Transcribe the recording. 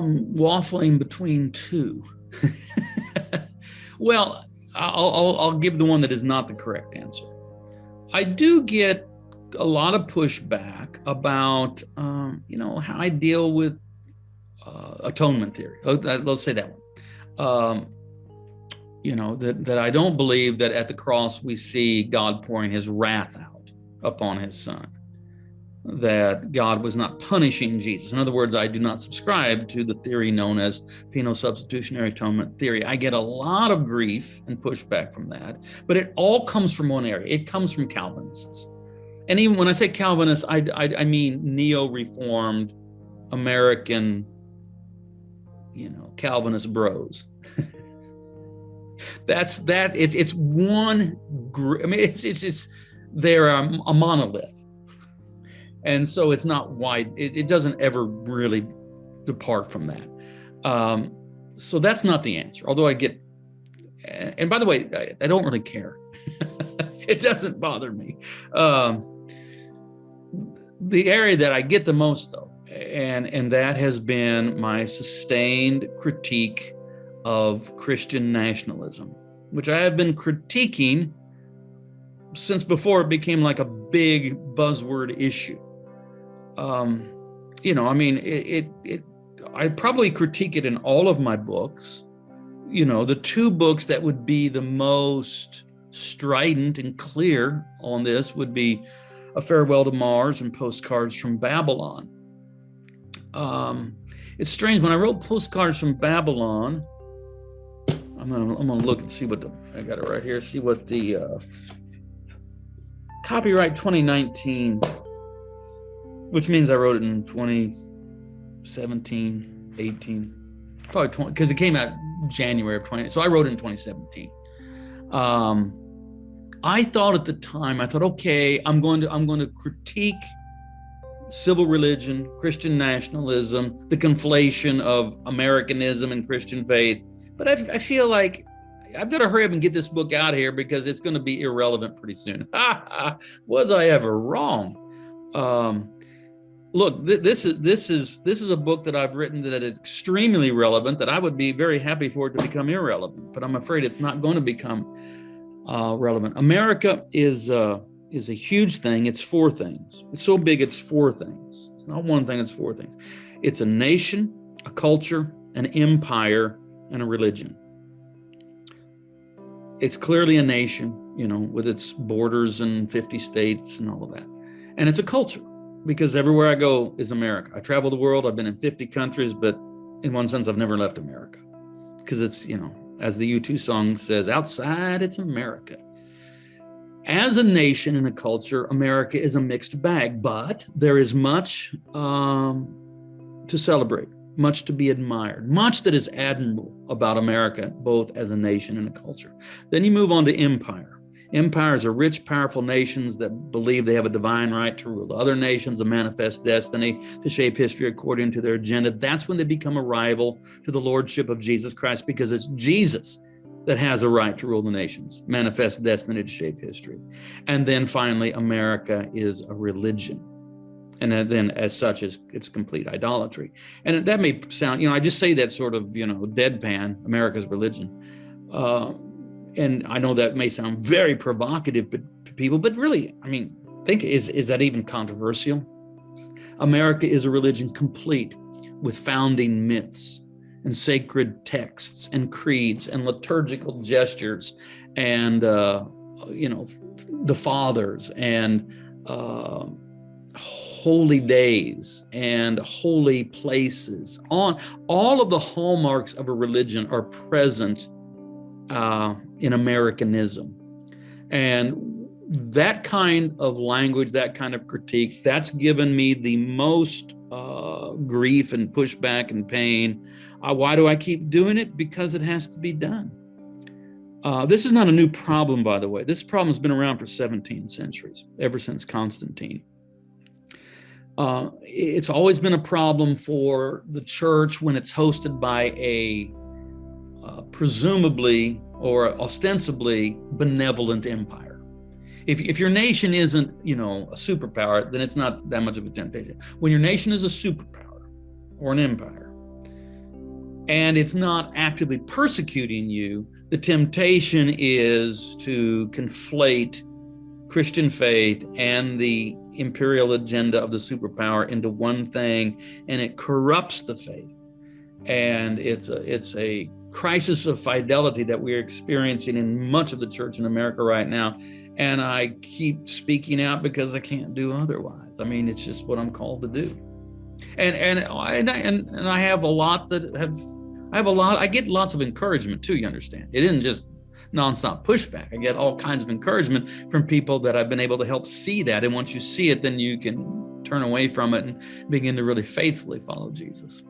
Waffling between two. Well, I'll give the one that is not the correct answer. I do get a lot of pushback about, how I deal with atonement theory. Let's say that one. That I don't believe that at the cross we see God pouring his wrath out upon his son, that God was not punishing Jesus. In other words, I do not subscribe to the theory known as penal substitutionary atonement theory. I get a lot of grief and pushback from that, but it all comes from one area. It comes from Calvinists. And even when I say Calvinists, I mean neo-reformed American, Calvinist bros. It's one group. I mean, it's they're a monolith. And so it's not wide. It doesn't ever really depart from that. So that's not the answer. Although I get, and by the way, I don't really care. It doesn't bother me. The area that I get the most though, and that has been my sustained critique of Christian nationalism, which I have been critiquing since before it became like a big buzzword issue. I probably critique it in all of my books. The two books that would be the most strident and clear on this would be A Farewell to Mars and Postcards from Babylon. It's strange, when I wrote Postcards from Babylon, I'm gonna look and see I got it right here, see what the copyright 2019, which means I wrote it in 2017, 18, probably 20, because it came out January of 20, so I wrote it in 2017. I thought at the time, okay, I'm going to critique civil religion, Christian nationalism, the conflation of Americanism and Christian faith. But I feel like I've got to hurry up and get this book out here because it's going to be irrelevant pretty soon. Was I ever wrong? Look, this is a book that I've written that is extremely relevant, that I would be very happy for it to become irrelevant, but I'm afraid it's not going to become relevant. America is a huge thing. It's four things. It's so big, it's four things. It's not one thing, it's four things. It's a nation, a culture, an empire, and a religion. It's clearly a nation, with its borders and 50 states and all of that. And it's a culture, because everywhere I go is America. I travel the world. I've been in 50 countries, but in one sense, I've never left America, because it's, as the U2 song says, outside it's America. As a nation and a culture, America is a mixed bag, but there is much to celebrate, much to be admired, much that is admirable about America, both as a nation and a culture. Then you move on to empire. Empires are rich, powerful nations that believe they have a divine right to rule other nations, a manifest destiny to shape history according to their agenda. That's when they become a rival to the lordship of Jesus Christ, because it's Jesus that has a right to rule the nations, manifest destiny to shape history. And then finally, America is a religion. And then as such, it's complete idolatry. And that may sound, I just say that sort of, deadpan, America's religion. And I know that may sound very provocative to people, but really, think, is that even controversial? America is a religion complete with founding myths and sacred texts and creeds and liturgical gestures and, the fathers and holy days and holy places. All of the hallmarks of a religion are present in Americanism. And that kind of language, that kind of critique, that's given me the most grief and pushback and pain. Why do I keep doing it? Because it has to be done. This is not a new problem, by the way. This problem has been around for 17 centuries, ever since Constantine. It's always been a problem for the church when it's hosted by a presumably or ostensibly benevolent empire. If your nation isn't, a superpower, then it's not that much of a temptation. When your nation is a superpower or an empire, and it's not actively persecuting you, the temptation is to conflate Christian faith and the imperial agenda of the superpower into one thing, and it corrupts the faith. And it's a crisis of fidelity that we're experiencing in much of the church in America right now. And I keep speaking out because I can't do otherwise. I mean, it's just what I'm called to do. And I have a lot I get lots of encouragement too, you understand. It isn't just nonstop pushback. I get all kinds of encouragement from people that I've been able to help see that. And once you see it, then you can turn away from it and begin to really faithfully follow Jesus.